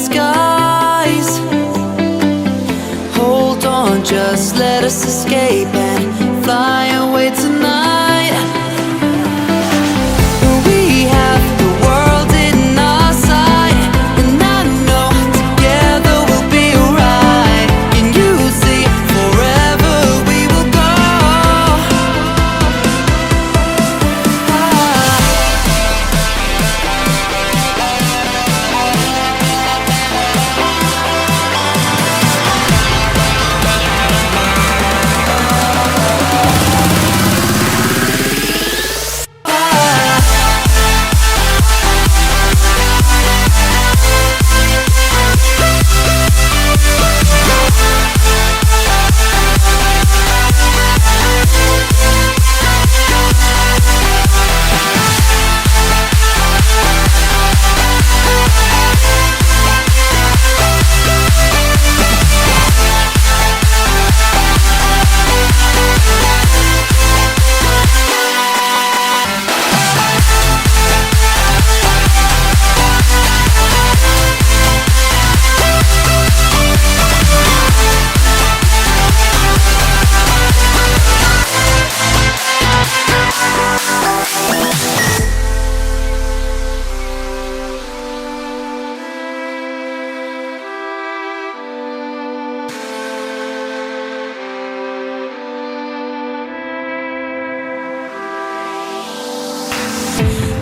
skies. Hold on, just let us escape and fly away tonight. We have the world in our sight, and I know together we'll be alright. Can you see forever we will go?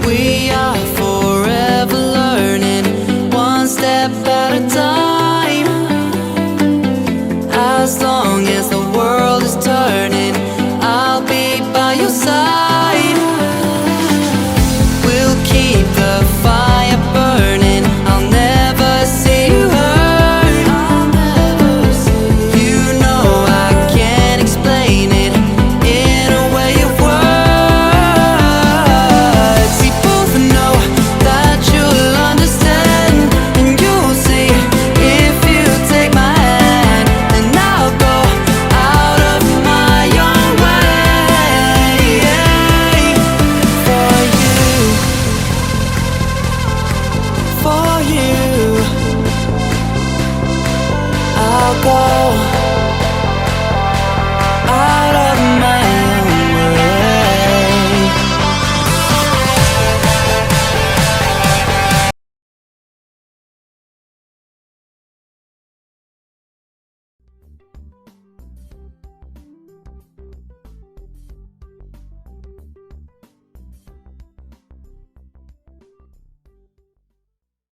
We are forever learning, one step at a time. As long as the world is turning, I'll be by your side. We'll keep the fire burning, I'll never see you hurt. You know I can't explain it in a way of words. We both know that you'll understand, and you'll see if you take my hand. And I'll go out of my own way for you, for you. I'll go